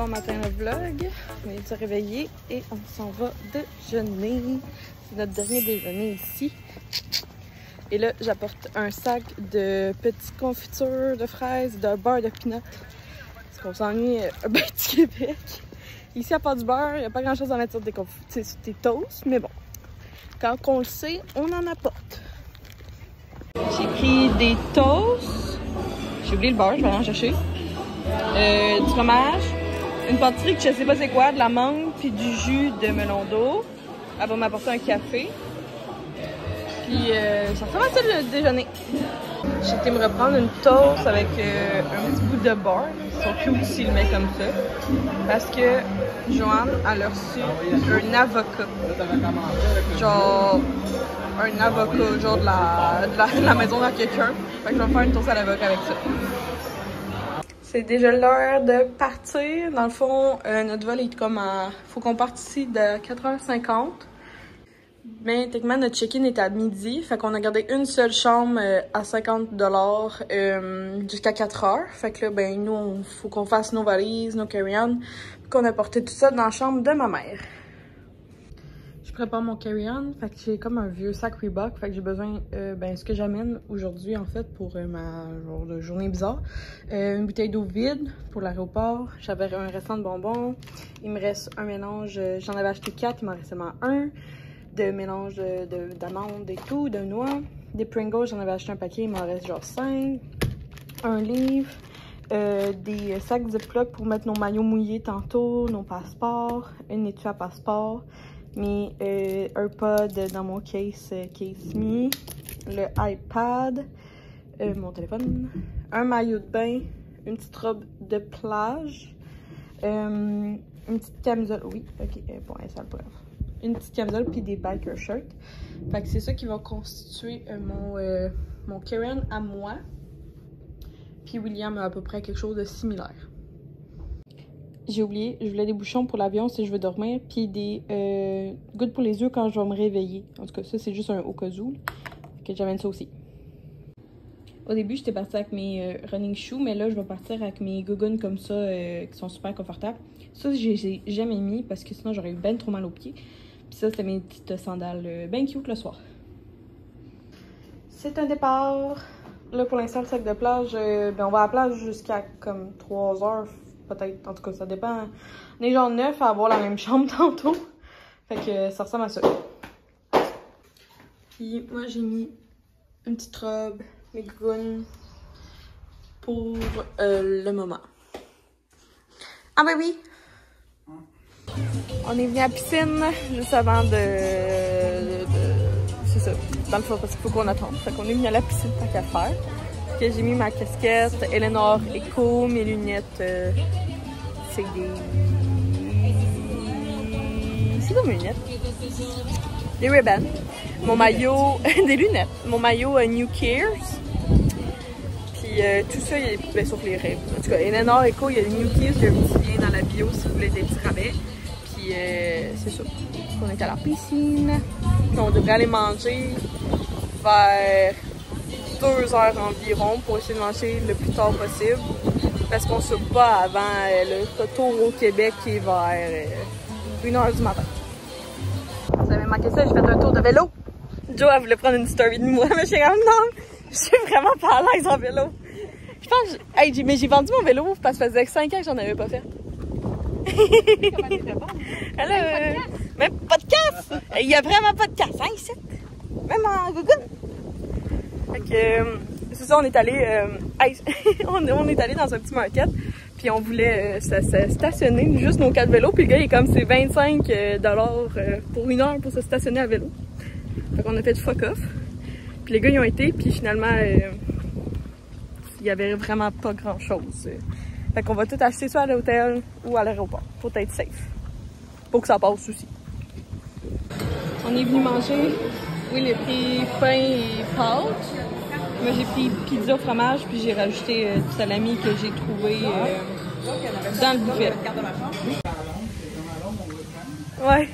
bon matin le vlog. On vient de se réveiller et on s'en va déjeuner. C'est notre dernier déjeuner ici. Et là, j'apporte un sac de petites confitures de fraises, de beurre de peanut. Parce qu'on s'ennuie ben du Québec. Ici, à part du beurre, il n'y a pas grand chose à mettre sur tes toasts, mais bon. Quand on le sait, on en apporte. J'ai pris des toasts. J'ai oublié le beurre, je vais aller en chercher. Du fromage, une pâtisserie que je sais pas c'est quoi, de la mangue, puis du jus de melon d'eau. Elle va m'apporter un café. Puis ça ressemble à ça le déjeuner. J'ai été me reprendre une toast avec un petit bout de beurre. Ils sont cute s'ils le mettent comme ça. Parce que Joanne, elle a reçu un avocat. Genre un avocat, genre de la maison à quelqu'un. Fait que je vais faire une toast à l'avocat avec ça. C'est déjà l'heure de partir. Dans le fond, notre vol est comme à... Faut qu'on parte ici de 4h50. Mais techniquement, notre check-in est à midi. Fait qu'on a gardé une seule chambre à 50$ jusqu'à 4h. Fait que là, ben, nous, faut qu'on fasse nos valises, nos carry-on. Qu'on a porté tout ça dans la chambre de ma mère. Je prépare mon carry-on. Fait que j'ai comme un vieux sac Reebok. Fait que j'ai besoin, ben, ce que j'amène aujourd'hui, en fait, pour ma genre de journée bizarre. Une bouteille d'eau vide pour l'aéroport. J'avais un restant de bonbons. Il me reste un mélange. J'en avais acheté 4, il m'en reste seulement un. De mélange d'amandes et tout, de noix. Des Pringles, j'en avais acheté un paquet, il m'en reste genre 5. Un livre. Des sacs Ziploc pour mettre nos maillots mouillés tantôt, nos passeports. Une étui à passeport. Mes AirPods dans mon case me. Le iPad. Mon téléphone. Un maillot de bain. Une petite robe de plage. Une petite camisole. Oui, ok, bon, elle sale, bref. Une petite camisole puis des biker shirts. Fait que c'est ça qui va constituer mon carry-on à moi. Puis William a à peu près quelque chose de similaire. J'ai oublié, je voulais des bouchons pour l'avion si je veux dormir. Puis des gouttes pour les yeux quand je vais me réveiller. En tout cas, ça c'est juste un au cas où. Que j'amène ça aussi. Au début, j'étais partie avec mes running shoes, mais là, je vais partir avec mes gougounes comme ça, qui sont super confortables. Ça, j'ai jamais mis parce que sinon, j'aurais eu ben trop mal aux pieds. Puis ça, c'était mes petites sandales ben cute le soir. C'est un départ. Là, pour l'instant, le sac de plage, ben, on va à la plage jusqu'à comme 3 heures, peut-être. En tout cas, ça dépend. On est genre 9 à avoir la même chambre tantôt. Fait que ça ressemble à ça. Puis moi, j'ai mis une petite robe, mes gougounes pour le moment. Ah ben oui! On est venu à la piscine juste avant c'est ça, dans le fond, parce qu'il faut qu'on attende. Fait qu'on est venu à la piscine tant qu'à faire. Que j'ai mis ma casquette, Eleanor Eco, mes lunettes, c'est des... C'est quoi mes lunettes? Des Ray-Ban. Mon maillot, des lunettes. Mon maillot New Cares. Puis tout ça, il est bien sauf les rêves. En tout cas, Eleanor Eco, il y a des New Cares, il y a un petit lien dans la bio si vous voulez des petits rabais. Puis c'est ça. On est à la piscine. Puis on devrait aller manger vers 2 heures environ pour essayer de manger le plus tard possible. Parce qu'on ne soupe pas avant le retour au Québec qui est vers 1h du matin. Vous avez manqué ça, j'ai fait un tour de vélo. Jo, elle voulait prendre une story de moi, mais je suis comme non, je suis vraiment pas à l'aise en vélo. Je pense, hey, mais j'ai vendu mon vélo parce que ça faisait 5 ans que j'en avais pas fait. Comment tu réponds? Même podcast! Il y a vraiment pas de casse, hein, ici? Même en gougoune. Fait que, c'est ça, on est allé, on est allé dans un petit market, puis on voulait stationner juste nos 4 vélos, puis le gars, il est comme, c'est 25$ pour 1 heure pour se stationner à vélo. Fait qu'on a fait du fuck off. Puis les gars, ils ont été, puis finalement, il y avait vraiment pas grand chose. Fait qu'on va tout acheter soit à l'hôtel ou à l'aéroport pour être safe. Pour que ça passe aussi. On est venu manger. Oui, il a pris pain et pâtes. Moi, j'ai pris pizza au fromage, puis j'ai rajouté du salami que j'ai trouvé dans le buffet. Ouais.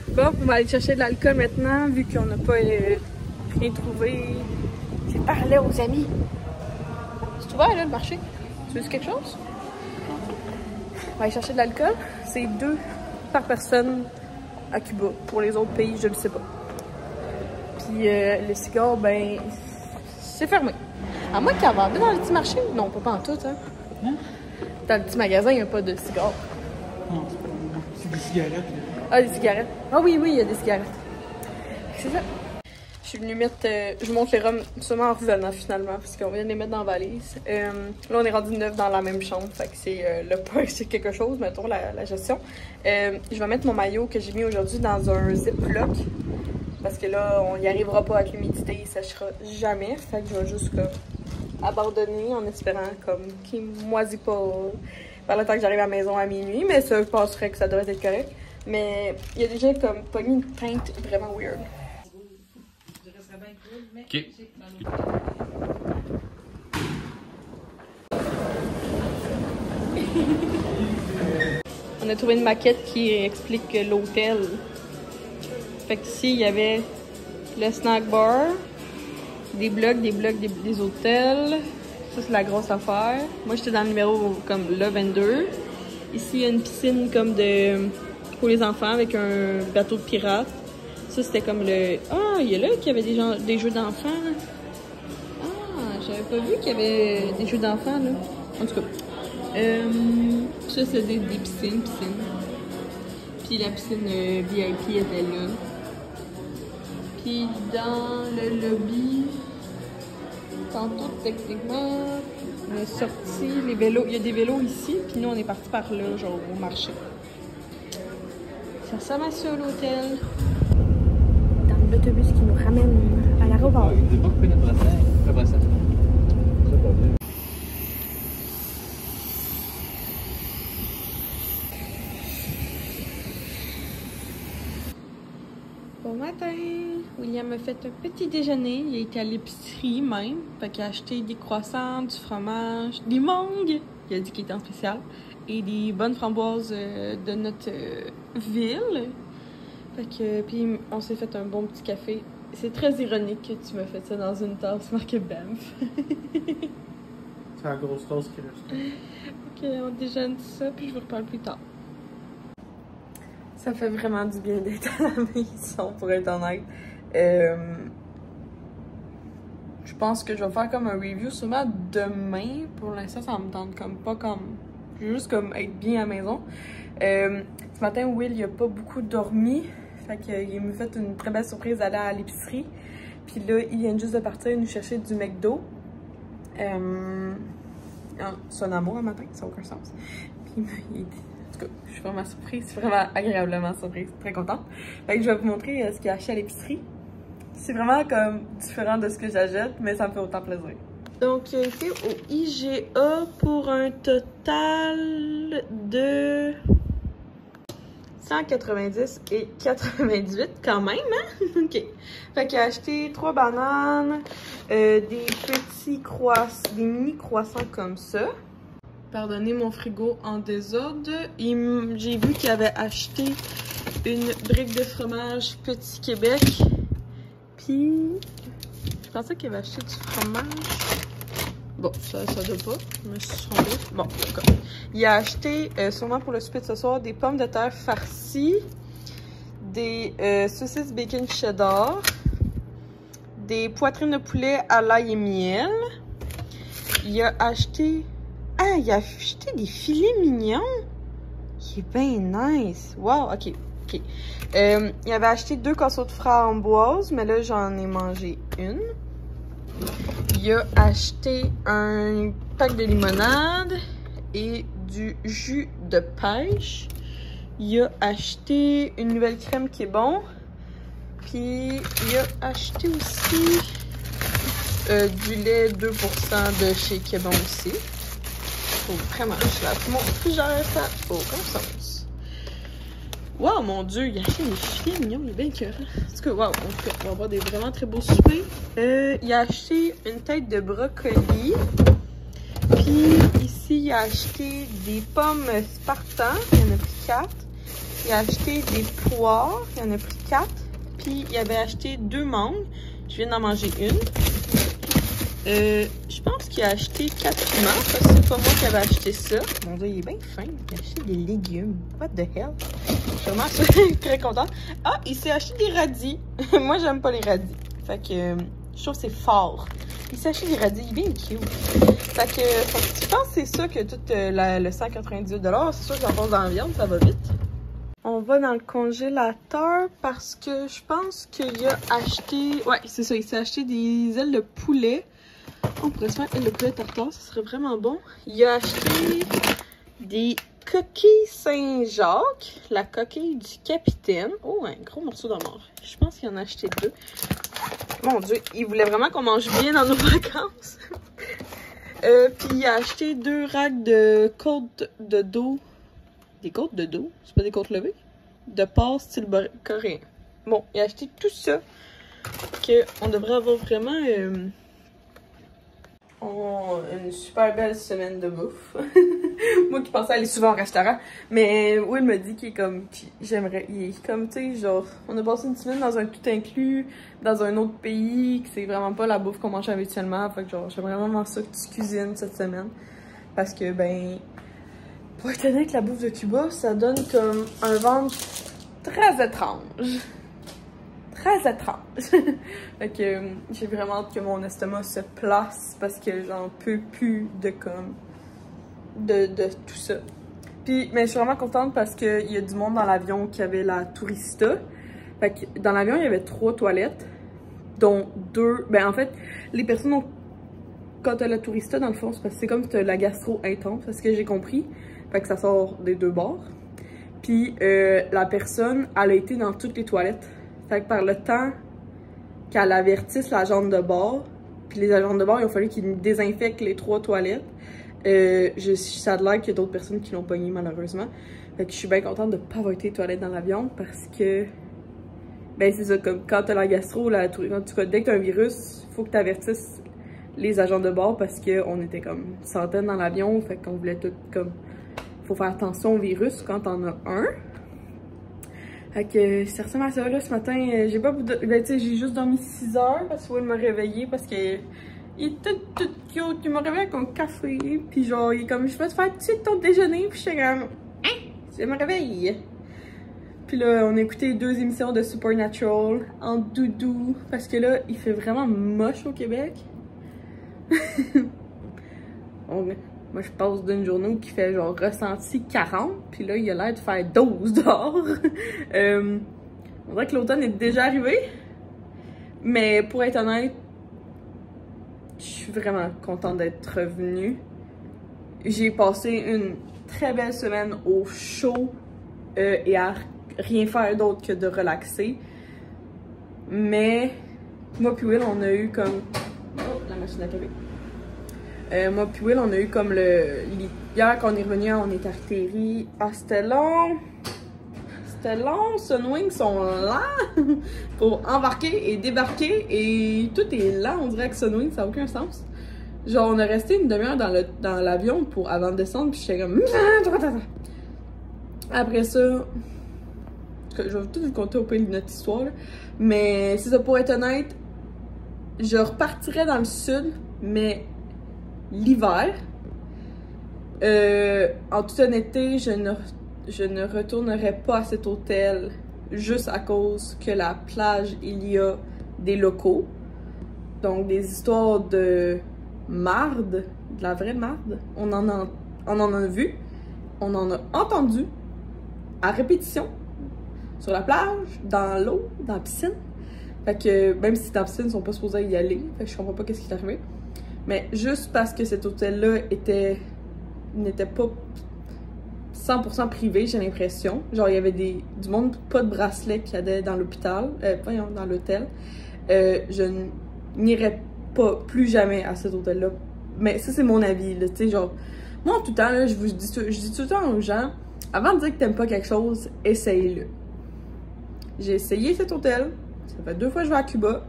Bon, on va aller chercher de l'alcool maintenant, vu qu'on n'a pas rien trouvé. J'ai parlé aux amis. C'est ouvert, là, le marché. Tu veux quelque chose? On va aller chercher de l'alcool. C'est 2 par personne à Cuba. Pour les autres pays, je ne sais pas. Puis les cigares, ben, c'est fermé. À moins qu'ils en vendaient dans le petit marché. Non, pas en tout, hein. Dans le petit magasin, il n'y a pas de cigares. Non, c'est des cigarettes. Ah, des cigarettes. Ah oui, il y a des cigarettes. C'est ça. Je suis venue mettre... je monte les rhums seulement en revenant, finalement, parce qu'on vient de les mettre dans la valise. Là, on est rendu 9 dans la même chambre, fait que c'est le point, c'est quelque chose, mettons, la gestion. Je vais mettre mon maillot que j'ai mis aujourd'hui dans un ziploc, parce que là, on n'y arrivera pas avec l'humidité, il séchera jamais. Fait que je vais juste comme abandonner en espérant comme qu'il ne moisit pas par le temps que j'arrive à la maison à minuit, mais ça, je penserais que ça devrait être correct. Mais il y a déjà comme pogné une teinte vraiment weird. Ok. On a trouvé une maquette qui explique l'hôtel. Fait que ici, il y avait le snack bar, des blocs, des hôtels. Ça, c'est la grosse affaire. Moi, j'étais dans le numéro comme le 22. Ici, il y a une piscine comme de pour les enfants avec un bateau de pirates. Ça, c'était comme le... Ah, il y a là qu'il y avait des jeux d'enfants. Ah, j'avais pas vu qu'il y avait des jeux d'enfants, là. En tout cas. Ça, c'est des piscines. Puis la piscine VIP était là. Puis dans le lobby, tantôt, techniquement, on est sorti. Les vélos, il y a des vélos ici. Puis nous, on est parti par là, genre au marché. Ça ressemble à ça, l'hôtel. L'autobus qui nous ramène à l'aéroport. J'ai pas coupé notre bracelet. Bon matin! William a fait un petit déjeuner. Il a été à l'épicerie même. Fait qu'il a acheté des croissants, du fromage, des mangues. Il a dit qu'il était en spécial. Et des bonnes framboises de notre ville. Fait que, puis on s'est fait un bon petit café. C'est très ironique que tu m'as fait ça dans une tasse marquée Banff. C'est la grosse tasse qui reste. Ok, on déjeune ça, puis je vous reparle plus tard. Ça fait vraiment du bien d'être à la maison, pour être honnête. Je pense que je vais faire comme un review sûrement demain. Pour l'instant, ça me tente comme pas comme... Je veux juste comme être bien à la maison. Ce matin, Will, il a pas beaucoup dormi. Fait qu'il m'a fait une très belle surprise d'aller à l'épicerie. Puis là, ils viennent juste de partir nous chercher du McDo. C'est un amour un matin, ça n'a aucun sens. Puis il dit... En tout cas, je suis vraiment surprise, vraiment agréablement surprise, très contente. Fait que je vais vous montrer ce qu'il a acheté à l'épicerie. C'est vraiment comme différent de ce que j'achète, mais ça me fait autant plaisir. Donc, il a été au IGA pour un total de 190 et 98 quand même, hein? OK. Fait qu'il a acheté 3 bananes, des petits croissants, des mini croissants comme ça. Pardonnez mon frigo en désordre. J'ai vu qu'il avait acheté une brique de fromage Petit Québec. Puis, je pensais qu'il avait acheté du fromage. Bon, ça doit pas. Je me suis trompée. Bon, d'accord. Il a acheté, sûrement pour le souper de ce soir, des pommes de terre farcies, des saucisses bacon cheddar, des poitrines de poulet à l'ail et miel. Il a acheté... Ah, il a acheté des filets mignons. Il est bien nice. Wow, ok. Il avait acheté 2 casseaux de framboises, mais là, j'en ai mangé une. Il a acheté un pack de limonade et du jus de pêche. Il a acheté une nouvelle crème qui est bon. Puis, il a acheté aussi du lait 2% de chez Québec aussi. Faut vraiment que je lave mon frigère, ça n'a aucun sens. Wow, mon Dieu, il a acheté des filets mignons, il est bien cœur. En tout cas, wow, on va avoir des vraiment très beaux soupers. Il a acheté une tête de brocoli. Puis ici, il a acheté des pommes Spartan, il en a pris 4. Il a acheté des poires, il en a pris 4. Puis il avait acheté 2 mangues, je viens d'en manger une. Je pense qu'il a acheté 4 piments, parce que c'est pas moi qui avais acheté ça. Mon Dieu, il est bien fin. Il a acheté des légumes. What the hell? Je suis vraiment très contente. Ah, il s'est acheté des radis. Moi, j'aime pas les radis. Fait que je trouve que c'est fort. Il s'est acheté des radis. Il est bien cute. Fait que je pense que c'est ça que tout le 198$. C'est sûr que j'en passe dans la viande, ça va vite. On va dans le congélateur parce que je pense qu'il a acheté... Ouais, c'est ça. Il s'est acheté des ailes de poulet. On pourrait se faire ailes de poulet tartare, ça serait vraiment bon. Il a acheté des coquilles Saint-Jacques. La coquille du capitaine. Oh, un gros morceau de mort. Je pense qu'il en a acheté 2. Mon Dieu, il voulait vraiment qu'on mange bien dans nos vacances. Puis il a acheté 2 racks de côtes de dos. Des côtes de dos? C'est pas des côtes levées? De porc style coréen. Bon, il a acheté tout ça. On devrait avoir vraiment une super belle semaine de bouffe. Moi qui pensais aller souvent au restaurant. Mais Will me dit qu'il est comme... J'aimerais... Il est comme, tu sais, genre... On a passé une semaine dans un tout inclus, dans un autre pays, que c'est vraiment pas la bouffe qu'on mange habituellement. Fait que genre, j'aimerais vraiment ça que tu cuisines cette semaine. Parce que, ben... Pour être honnête, la bouffe de Cuba, ça donne comme un ventre très étrange. Très étrange. Fait que j'ai vraiment hâte que mon estomac se place parce que j'en peux plus de comme... de tout ça. Puis, mais je suis vraiment contente parce qu'il y a du monde dans l'avion qui avait la tourista. Fait que dans l'avion, il y avait 3 toilettes, dont 2... Ben en fait, les personnes ont... Quand t'as la tourista, dans le fond, c'est parce que c'est comme t'as la gastro intense, c'est ce que j'ai compris. Fait que ça sort des 2 bords. Puis la personne, elle a été dans toutes les toilettes. Fait que par le temps qu'elle avertisse l'agente de bord, puis les agents de bord, il a fallu qu'ils désinfectent les 3 toilettes. Ça a l'air qu'il y a d'autres personnes qui l'ont pogné malheureusement. Fait que je suis bien contente de ne pas avoir été aux toilettes dans l'avion parce que... Ben c'est ça, comme quand t'as la gastro, en tout cas, dès que t'as un virus, il faut que t'avertisses les agents de bord parce qu'on était comme une centaine dans l'avion. Fait qu'on voulait tout comme... Faut faire attention au virus quand t'en as un. Fait que c'est ressemble à ça là ce matin. J'ai pas ben, tu sais, j'ai juste dormi 6 heures parce qu'il m'a réveillé parce que il est tout cute. Il m'a réveillé avec un café. Puis genre, il est comme, je vais te faire tout de suite ton déjeuner. Puis j'étais comme, hein, je me réveille. Puis là, on a écouté 2 émissions de Supernatural en doudou. Parce que là, il fait vraiment moche au Québec. Moi, je passe d'une journée où il fait genre ressenti 40, puis là, il a l'air de faire 12 dehors. On dirait que l'automne est déjà arrivé. Mais pour être honnête, je suis vraiment contente d'être revenue. J'ai passé une très belle semaine au chaud et à rien faire d'autre que de relaxer. Mais moi puis Will, on a eu comme... Oh, la machine à café. Moi puis Will, on a eu comme hier quand on est revenu, on est atterri. Ah, c'était long! C'était long, Sunwing sont lents pour embarquer et débarquer et tout est lent, on dirait que Sunwing, ça n'a aucun sens. Genre, on a resté une demi-heure dans l'avion avant de descendre, puis j'étais comme... Après ça, je vais tout vous conter au pays de notre histoire, là. Mais c'est ça, pour être honnête, je repartirais dans le sud, mais l'hiver. En toute honnêteté, je ne retournerai pas à cet hôtel juste à cause que la plage, il y a des locaux. Donc, des histoires de marde, de la vraie marde. On en a vu, on en a entendu à répétition sur la plage, dans l'eau, dans la piscine. Fait que même si dans la piscine, ils sont pas supposés y aller. Fait que je comprends pas qu'est-ce qui est arrivé. Mais juste parce que cet hôtel-là n'était pas 100% privé, j'ai l'impression. Genre, il y avait du monde, pas de bracelet qui allait dans l'hôpital, dans l'hôtel. Je n'irai pas plus jamais à cet hôtel-là. Mais ça, c'est mon avis, là, tu sais, genre... Moi, tout le temps, là, je dis tout le temps aux gens, avant de dire que t'aimes pas quelque chose, essaye-le. J'ai essayé cet hôtel, ça fait 2 fois que je vais à Cuba.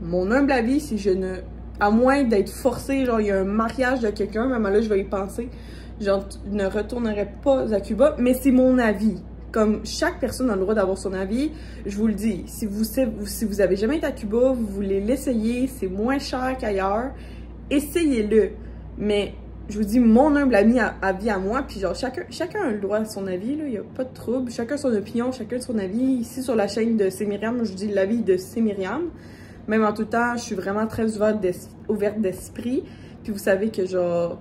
Mon humble avis, si je ne... À moins d'être forcé, genre, il y a un mariage de quelqu'un, même là, je vais y penser. Je ne retournerai pas à Cuba, mais c'est mon avis. comme chaque personne a le droit d'avoir son avis. Je vous le dis, si vous avez jamais été à Cuba, vous voulez l'essayer, c'est moins cher qu'ailleurs, essayez-le. Mais je vous dis, mon humble avis à moi, puis genre chacun a le droit à son avis, là, il n'y a pas de trouble. Chacun son opinion, chacun son avis. Ici sur la chaîne de C'est Myriam, je dis l'avis de C'est Myriam. Même en tout temps, je suis vraiment très ouverte d'esprit. Puis vous savez que genre,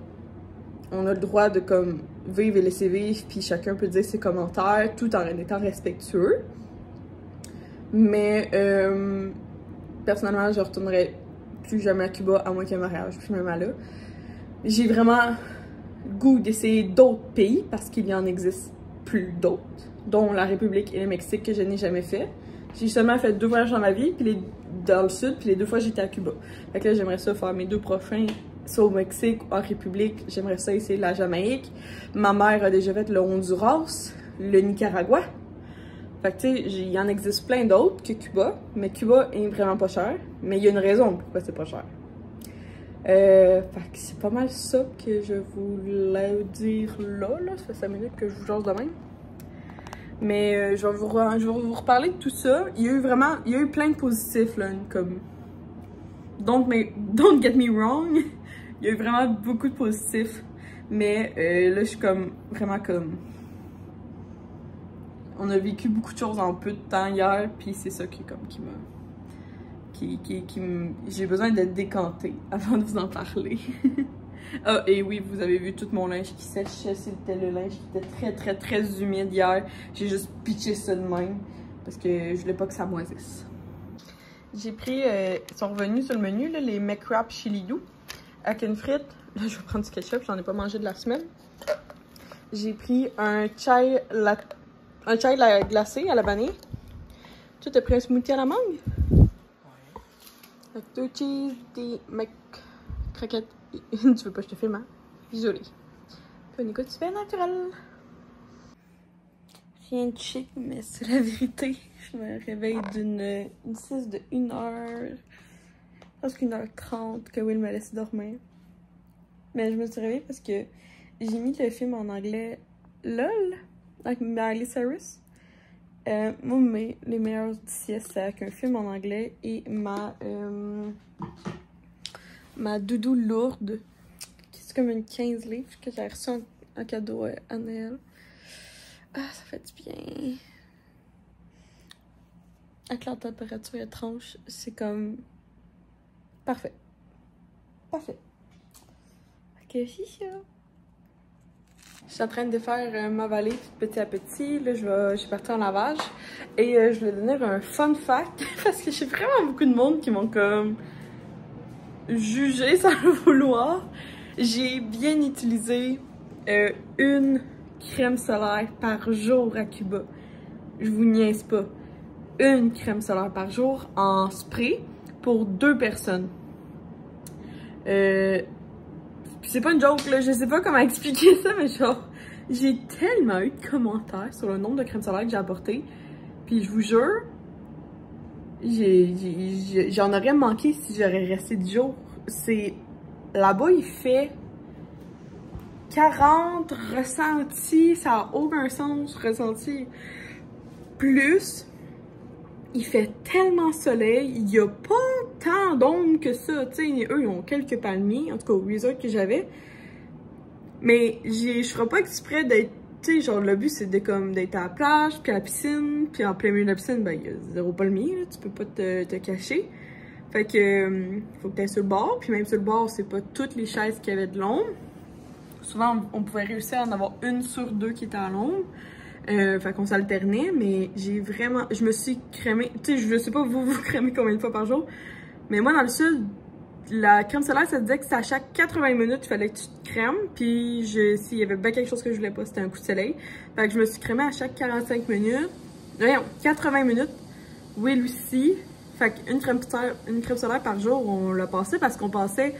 on a le droit de comme vivre et laisser vivre, puis chacun peut dire ses commentaires tout en étant respectueux. Mais personnellement, je retournerai plus jamais à Cuba à moins qu'un mariage, puis même là. J'ai vraiment goût d'essayer d'autres pays parce qu'il y en existe plus d'autres, dont la République et le Mexique que je n'ai jamais fait. J'ai seulement fait 2 voyages dans ma vie, puis dans le sud, puis les 2 fois j'étais à Cuba. Fait que là, j'aimerais ça faire mes 2 prochains, soit au Mexique ou en République. J'aimerais ça essayer la Jamaïque. Ma mère a déjà fait le Honduras, le Nicaragua. Fait que tu sais, il y en existe plein d'autres que Cuba, mais Cuba est vraiment pas cher. Mais il y a une raison pourquoi c'est pas cher. Fait que c'est pas mal ça que je voulais dire là. Ça fait 5 minutes que je vous jase de même. Mais je vais vous reparler de tout ça. Il y a eu plein de positifs, là, comme... Don't get me wrong. Il y a eu vraiment beaucoup de positifs. Mais là, je suis comme, vraiment comme... On a vécu beaucoup de choses en peu de temps hier, puis c'est ça qui m'a... J'ai besoin d'être décantée avant de vous en parler. Ah, et oui, vous avez vu tout mon linge qui séchait. C'était le linge qui était très, très, très humide hier. J'ai juste pitché ça de même parce que je voulais pas que ça moisisse. J'ai pris, ils sont revenus sur le menu, là, les McWrap Chili You avec une frite. Là, je vais prendre du ketchup, j'en ai pas mangé de la semaine. J'ai pris un chai glacé à la vanille. Tu as pris un smoothie à la mangue? Avec 2 cheese, des croquettes. Tu veux pas que je te filme, hein? Désolée. Puis on écoute super naturel. Rien de chic, mais c'est la vérité. Je me réveille d'une sieste de 1h, presque 1h30 que Will me laisse dormir. Mais je me suis réveillée parce que j'ai mis le film en anglais LOL avec Miley Cyrus. Moi, les meilleures siestes, c'est avec un film en anglais et ma doudou lourde, qui est comme une 15 livres que j'ai reçu en cadeau à Noël. Ah, ça fait du bien. Avec la température étrange, c'est comme parfait. Parfait. Ok, c'est ça. Je suis en train de faire ma valise petit à petit. Là, j'ai parti en lavage. Et je voulais donner un fun fact. Parce que j'ai vraiment beaucoup de monde qui m'ont comme jugé sans le vouloir. J'ai bien utilisé une crème solaire par jour à Cuba. Je vous niaise pas. Une crème solaire par jour en spray pour 2 personnes. C'est pas une joke, là, je sais pas comment expliquer ça, mais genre, j'ai tellement eu de commentaires sur le nombre de crèmes solaires que j'ai apportées. Puis je vous jure, j'en aurais manqué si j'aurais resté 10 jours. Là-bas, il fait 40 ressentis, ça a aucun sens, ressenti. Plus, il fait tellement soleil, il y a pas tant d'ombre que ça, tu sais, eux, ils ont quelques palmiers, en tout cas, au resort que j'avais. Mais je ferai pas exprès d'être, tu sais, genre, le but, c'est d'être à la plage, puis à la piscine, puis en plein milieu de la piscine, ben, il y a 0 palmier, là, tu peux pas te cacher. Fait que, faut que t'ailles sur le bord, puis même sur le bord, c'est pas toutes les chaises qui avaient de l'ombre. Souvent, on pouvait réussir à en avoir 1 sur 2 qui était à l'ombre. Fait qu'on s'alternait, mais je me suis crémée, tu sais, je sais pas vous crémez combien de fois par jour, mais moi dans le sud, la crème solaire, ça disait que c'est à chaque 80 minutes, il fallait que tu te crèmes, puis s'il y avait bien quelque chose que je voulais pas, c'était un coup de soleil. Fait que je me suis crémée à chaque 45 minutes, 80 minutes, oui, aussi. Fait qu'une crème solaire par jour, on l'a passé parce qu'on passait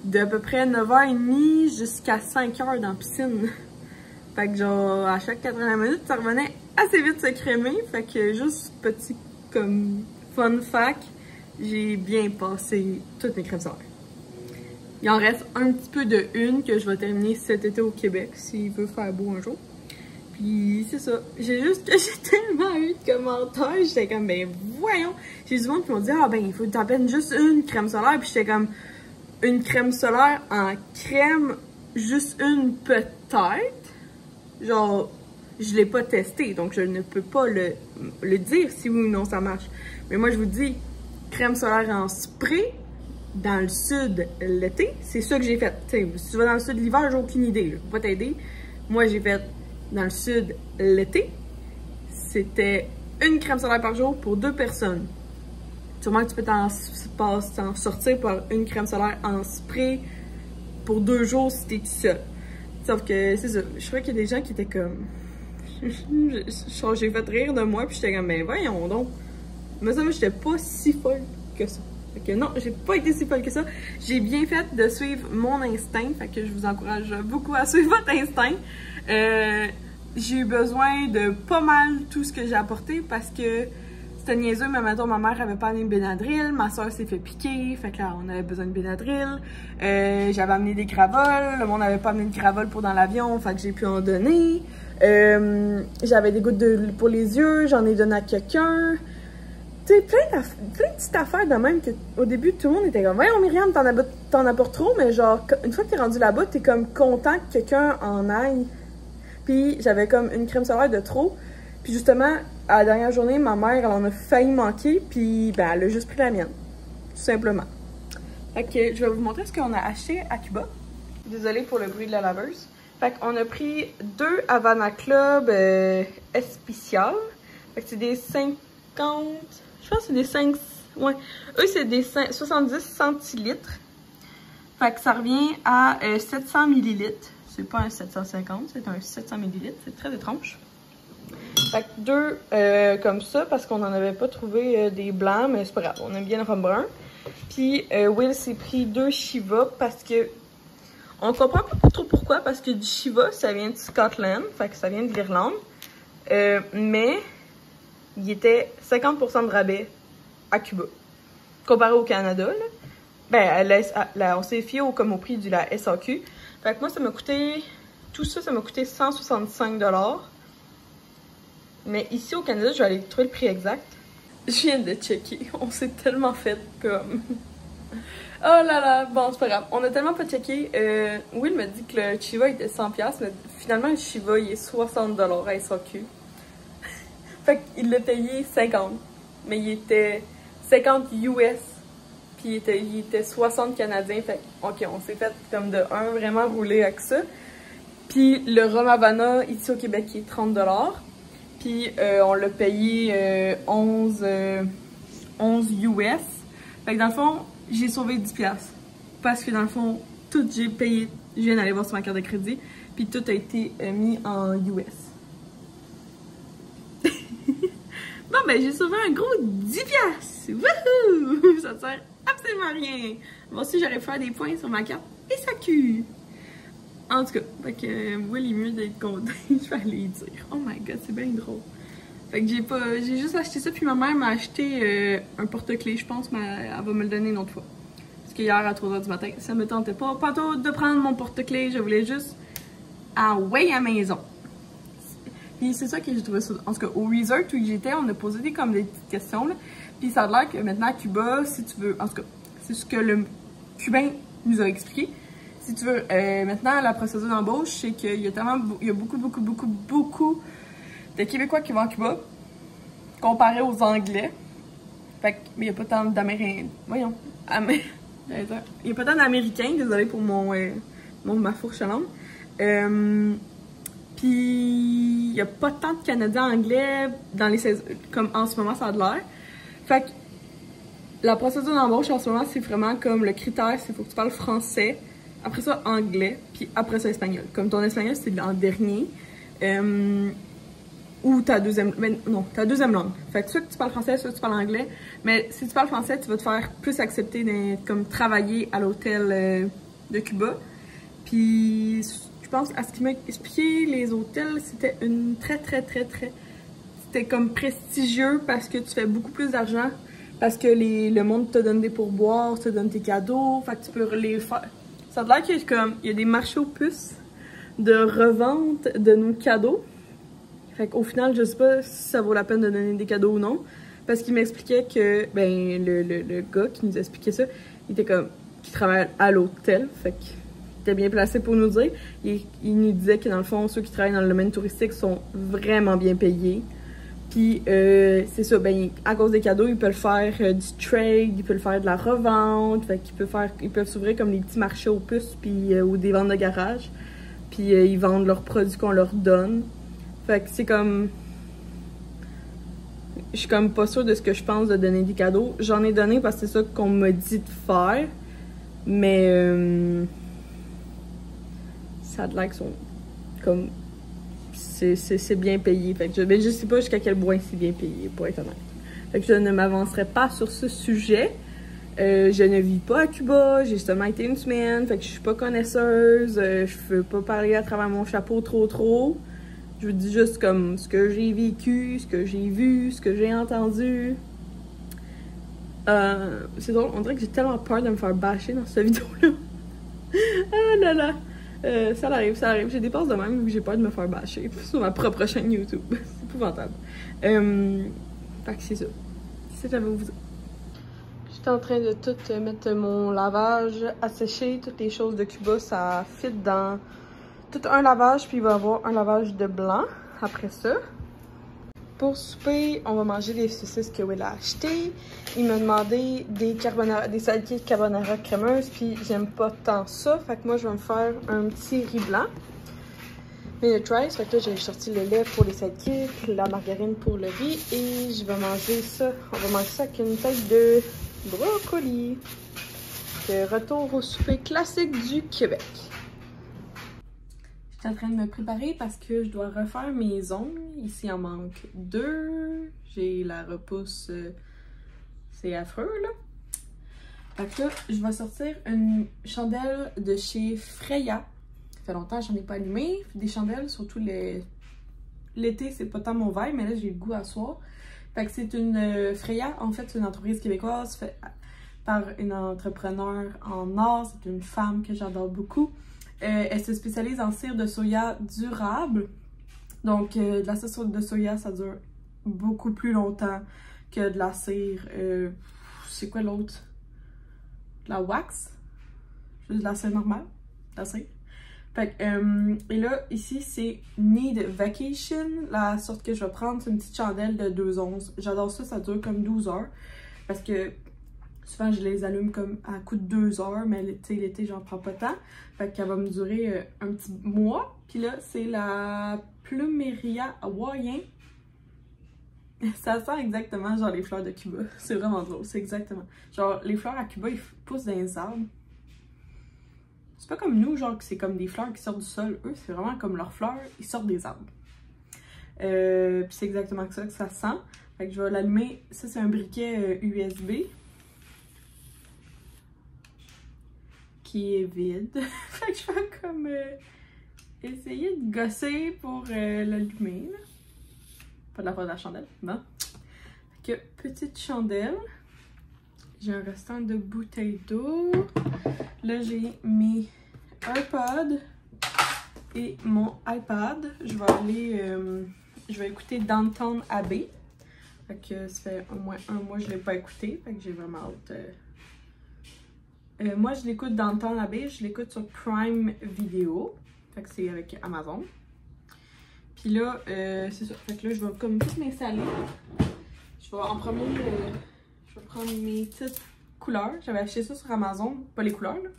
d'à peu près 9h30 jusqu'à 5h dans la piscine. Fait que genre, à chaque 80 minutes, ça revenait assez vite se crémer. Fait que juste petit comme fun fact, j'ai bien passé toutes mes crèmes solaires. Il en reste un petit peu de une que je vais terminer cet été au Québec, s'il veut faire beau un jour. Puis c'est ça. J'ai tellement eu de commentaires. J'étais comme, ben voyons. J'ai du monde qui m'ont dit, ah ben il faut t'en peine juste une crème solaire. Puis j'étais comme, une crème solaire en crème, juste une peut-être. Genre, je l'ai pas testé, donc je ne peux pas le dire si oui ou non ça marche. Mais moi je vous dis, crème solaire en spray, dans le sud l'été, c'est ça que j'ai fait. T'sais, si tu vas dans le sud l'hiver, j'ai aucune idée, je peux pas t'aider. Moi j'ai fait dans le sud l'été, c'était une crème solaire par jour pour 2 personnes. Sûrement que tu peux t'en sortir par une crème solaire en spray pour 2 jours si t'es tout seul. Sauf que c'est ça, je crois qu'il y a des gens qui étaient comme... j'ai fait rire de moi puis j'étais comme, ben voyons donc. Mais ça, moi j'étais pas si folle que ça. Fait que non, j'ai pas été si folle que ça. J'ai bien fait de suivre mon instinct, fait que je vous encourage beaucoup à suivre votre instinct. J'ai eu besoin de pas mal tout ce que j'ai apporté parce que c'était niaiseux, mais maintenant ma mère avait pas amené de Benadryl, ma soeur s'est fait piquer, fait que là on avait besoin de Benadryl. J'avais amené des Gravol, le monde n'avait pas amené de Gravol pour dans l'avion, fait que j'ai pu en donner. J'avais des gouttes pour les yeux, j'en ai donné à quelqu'un. Tu sais, plein de petites affaires de même que au début tout le monde était comme, ouais, Myriam, t'en apportes trop, mais genre, une fois que t'es rendu là-bas, t'es comme content que quelqu'un en aille. Puis j'avais comme une crème solaire de trop. Puis justement, à la dernière journée, ma mère, elle en a failli manquer, puis ben, elle a juste pris la mienne. Tout simplement. Fait que je vais vous montrer ce qu'on a acheté à Cuba. Désolée pour le bruit de la laveuse. Fait qu'on a pris 2 Havana Club Especial. Fait que c'est des 50... Je pense que c'est des 5... Ouais. Eux, c'est des 70 centilitres. Fait que ça revient à 700 millilitres. C'est pas un 750, c'est un 700 millilitres. C'est très étrange. Fait que 2 comme ça, parce qu'on n'en avait pas trouvé des blancs, mais c'est pas grave, on aime bien le rhum brun. Puis Will s'est pris 2 Shiva parce que on comprend pas trop pourquoi, parce que du Shiva, ça vient de Scotland, fait que ça vient de l'Irlande. Mais il était 50% de rabais à Cuba, comparé au Canada. Là. Ben, on s'est fié au prix de la SAQ. Fait que moi, ça m'a coûté, tout ça, ça m'a coûté 165 $. Mais ici au Canada, je vais aller trouver le prix exact. Je viens de checker. On s'est tellement fait comme... Oh là là, bon, c'est pas grave. On a tellement pas checké. Will m'a dit que le Shiva était 100$, mais finalement, le Shiva, il est 60 $ à SAQ. Fait qu'il l'a payé 50. Mais il était 50 US. Puis il était 60 canadiens. Fait ok, on s'est fait comme de 1 vraiment rouler avec ça. Puis le rhum Havana, ici au Québec, il est 30 $. Puis on l'a payé 11 US. Fait que dans le fond, j'ai sauvé 10$. Parce que dans le fond, tout j'ai payé. Je viens d'aller voir sur ma carte de crédit. Puis tout a été mis en US. Bon ben j'ai sauvé un gros 10$. Wouhou! Ça sert absolument à rien. Bon, aussi j'aurais pu faire des points sur ma carte SAQ. En tout cas, fait que Will est mieux d'être content. Je vais aller dire. Oh my god, c'est bien drôle. Fait que j'ai juste acheté ça, puis ma mère m'a acheté un porte-clés, je pense, mais elle va me le donner une autre fois. Parce qu'hier à 3h du matin, ça me tentait pas de prendre mon porte-clés, je voulais juste away à la maison. Puis c'est ça que j'ai trouvé ça. En tout cas, au resort où j'étais, on a posé des petites questions, là. Puis ça a l'air que maintenant à Cuba, si tu veux, en tout cas, c'est ce que le Cubain nous a expliqué. Si tu veux, maintenant, la procédure d'embauche, c'est qu'il y a beaucoup de Québécois qui vont à Cuba, comparé aux Anglais. Fait que, mais il n'y a pas tant d'Américains. Voyons. Il n'y a pas tant d'Américains, désolé pour ma fourche à langue. Puis, il n'y a pas tant de Canadiens anglais dans les saisons, comme en ce moment, ça a de l'air. Fait que, la procédure d'embauche en ce moment, c'est vraiment comme le critère, c'est qu'il faut que tu parles français. Après ça, anglais, puis après ça, espagnol. Comme ton espagnol, c'est en dernier. Ou ta deuxième... non, ta deuxième langue. Fait que soit que tu parles français, soit que tu parles anglais. Mais si tu parles français, tu vas te faire plus accepter comme travailler à l'hôtel de Cuba. Puis, je pense, à ce qu'il m'a expliqué, les hôtels, c'était une c'était comme prestigieux parce que tu fais beaucoup plus d'argent. Parce que le monde te donne des pourboires, te donne tes cadeaux. Fait que tu peux les faire... Ça a l'air qu'il y a des marchés aux puces de revente de nos cadeaux. Fait qu'au final, je sais pas si ça vaut la peine de donner des cadeaux ou non. Parce qu'il m'expliquait que, ben, le gars qui nous expliquait ça, il était comme, qui travaille à l'hôtel, fait qu'il était bien placé pour nous dire. Il nous disait que dans le fond, ceux qui travaillent dans le domaine touristique sont vraiment bien payés. Puis, c'est ça, ben, à cause des cadeaux, ils peuvent faire du trade, ils peuvent faire de la revente, fait qu'ils peuvent s'ouvrir comme des petits marchés aux puces, puis, ou des ventes de garage. Puis, ils vendent leurs produits qu'on leur donne. Fait que c'est comme... Je suis comme pas sûre de ce que je pense de donner des cadeaux. J'en ai donné parce que c'est ça qu'on m'a dit de faire. Mais... ça a de l'air qu'ils sont... comme... c'est bien payé. Fait que je sais pas jusqu'à quel point c'est bien payé, pour être honnête. Fait que je ne m'avancerai pas sur ce sujet. Je ne vis pas à Cuba. J'ai justement été une semaine. Fait que je suis pas connaisseuse. Je veux pas parler à travers mon chapeau trop. Je vous dis juste comme ce que j'ai vécu, ce que j'ai vu, ce que j'ai entendu. C'est drôle, on dirait que j'ai tellement peur de me faire bâcher dans cette vidéo-là. Ah là là! Ça arrive. J'ai des passes de même où j'ai peur de me faire bâcher sur ma propre chaîne YouTube. C'est épouvantable. Fait que c'est ça. C'est ça, j'avais vous dire. J'étais en train de tout mettre mon lavage à sécher. Toutes les choses de Cuba, ça fit dans tout un lavage, puis il va y avoir un lavage de blanc après ça. Pour souper, on va manger des saucisses que Will a achetées. Il m'a demandé des sidekicks carbonara crémeuses, puis j'aime pas tant ça. Fait que moi, je vais me faire un petit riz blanc. Mais le tries, fait que là, j'ai sorti le lait pour les sidekicks, la margarine pour le riz, et je vais manger ça. On va manger ça avec une tête de brocoli. Retour au souper classique du Québec. Je suis en train de me préparer parce que je dois refaire mes ongles. Ici, il en manque 2. J'ai la repousse. C'est affreux, là. Fait que là, je vais sortir une chandelle de chez Freya. Ça fait longtemps que j'en ai pas allumé. Des chandelles, surtout l'été, c'est pas tant mon vibe, mais là, j'ai le goût à soir. Fait que c'est une Freya. En fait, c'est une entreprise québécoise faite par une entrepreneur en or. C'est une femme que j'adore beaucoup. Elle se spécialise en cire de soya durable. Donc, de la cire de soya, ça dure beaucoup plus longtemps que de la cire... c'est quoi l'autre? De la wax? Juste de la cire normale? De la cire. Fait que, et là, ici, c'est Need Vacation. La sorte que je vais prendre, c'est une petite chandelle de 2 onces. J'adore ça, ça dure comme 12 heures. Parce que... souvent, je les allume comme à coup de 2 heures, mais l'été, j'en prends pas tant. Fait qu'elle va me durer un petit mois. Puis là, c'est la Plumeria hawaïen. Ça sent exactement genre les fleurs de Cuba. C'est vraiment drôle, c'est exactement. Genre, les fleurs à Cuba, ils poussent dans les arbres. C'est pas comme nous, genre, que c'est comme des fleurs qui sortent du sol. Eux, c'est vraiment comme leurs fleurs, ils sortent des arbres. Puis c'est exactement ça que ça sent. Fait que je vais l'allumer. Ça, c'est un briquet USB. Qui est vide. Fait que je vais comme essayer de gosser pour l'allumer. Pas de la faute de la chandelle, bon. Fait que petite chandelle. J'ai un restant de bouteille d'eau. Là, j'ai mes AirPods et mon iPad. Je vais aller... je vais écouter Downton Abbey. Fait que ça fait au moins un mois que je ne l'ai pas écouté. Fait que j'ai vraiment hâte... moi, je l'écoute dans le temps Abbey, je l'écoute sur Prime Video. Fait que c'est avec Amazon. Puis là, c'est ça. Fait que là, je vais comme tout m'installer. Je vais en premier, je vais prendre mes petites couleurs. J'avais acheté ça sur Amazon, pas les couleurs là.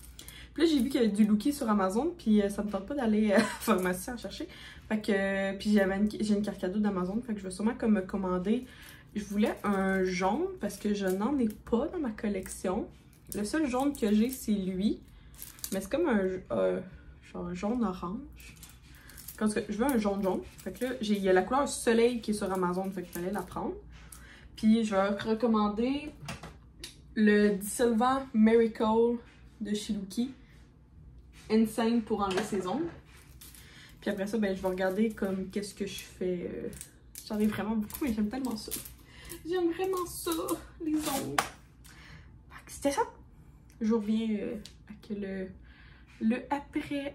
Puis là, j'ai vu qu'il y avait du Lookie sur Amazon, puis ça me tente pas d'aller à la pharmacie en chercher. Fait que, puis j'ai une carte cadeau d'Amazon, fait que je vais sûrement comme me commander. Je voulais un jaune parce que je n'en ai pas dans ma collection. Le seul jaune que j'ai, c'est lui. Mais c'est comme un genre jaune-orange. En tout cas, je veux un jaune-jaune. Fait que là, il y a la couleur soleil qui est sur Amazon, fait qu'il fallait la prendre. Puis je vais recommander le Dissolvant Miracle de chez Lookie. Insane pour enlever ses ongles. Puis après ça, ben, je vais regarder comme qu'est-ce que je fais. J'en ai vraiment beaucoup, mais j'aime tellement ça. J'aime vraiment ça, les ongles. C'était ça. Je reviens avec le après.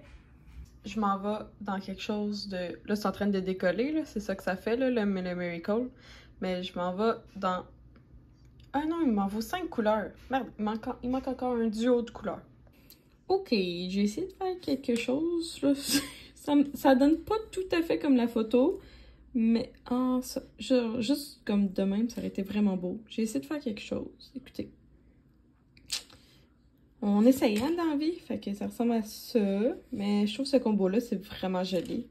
je m'en vais dans quelque chose de... Là, c'est en train de décoller, là. C'est ça que ça fait, là, le Miracle. Mais je m'en vais dans... Ah non, il m'en vaut 5 couleurs. Merde, il manque encore un duo de couleurs. Ok, j'ai essayé de faire quelque chose, là. ça donne pas tout à fait comme la photo. Mais juste comme de même, ça aurait été vraiment beau. J'ai essayé de faire quelque chose. Écoutez. On essaye, hein, dans la vie. Fait que ça ressemble à ça. Mais je trouve ce combo-là, c'est vraiment joli.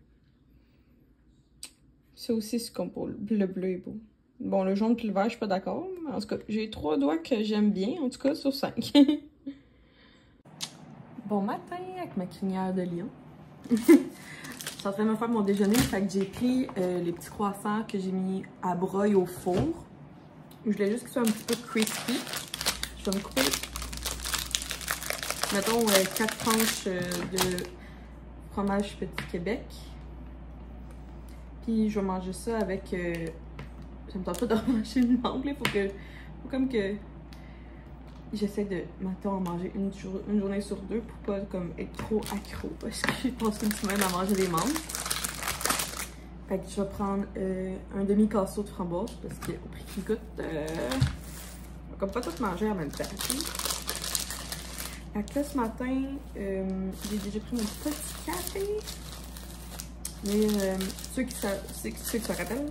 Ça aussi, ce combo, le bleu est beau. Bon, le jaune puis le vert, je suis pas d'accord. En tout cas, j'ai 3 doigts que j'aime bien. En tout cas, sur 5. Bon matin avec ma crinière de lion. Je suis en train de me faire mon déjeuner. Fait que j'ai pris les petits croissants que j'ai mis à broyer au four. Je voulais juste qu'ils soient un petit peu crispy. Je vais me couper... Mettons 4 tranches de fromage Petit Québec. Puis je vais manger ça avec... ça me tente pas de manger une mangue. Il faut comme que j'essaie de, mettons, en manger une journée sur 2 pour pas comme être trop accro. Parce que je passe une semaine à manger des mangues. Fait que je vais prendre un demi-casseau de framboise parce qu'au prix qu'il coûte, on va comme pas tout manger en même temps. Fait que là, ce matin, j'ai déjà pris mon petit café. Mais ceux qui se rappellent,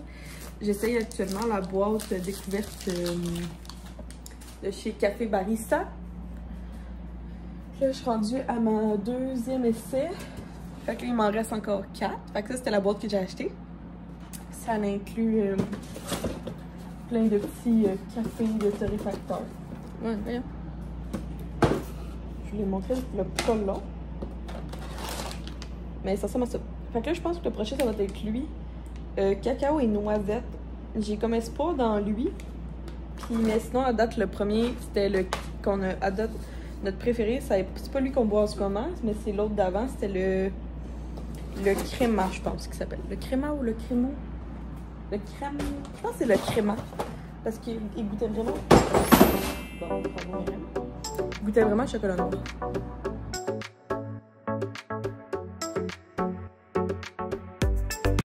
j'essaye actuellement la boîte découverte de chez Café Barista. Là, je suis rendue à mon 2e essai. Fait que là, il m'en reste encore 4. Fait que ça, c'était la boîte que j'ai achetée. Ça inclut plein de petits cafés de torréfacteurs. Ouais, voyons. Je vous l'ai montré le pas long. Mais ça ressemble à ça. Fait que là, je pense que le prochain, ça va être lui. Cacao et noisette. J'ai comme espoir dans lui. Puis, mais sinon, à date, le premier, c'était le qu'on a à date, notre préféré. C'est pas lui qu'on boit en ce moment, mais c'est l'autre d'avant. C'était le créma, je pense qu'il s'appelle. Le créma ou le crémo? Le crème. Je pense que c'est le créma. Parce qu'il goûtait vraiment. Bon, pardon, il goûtait vraiment le chocolat noir.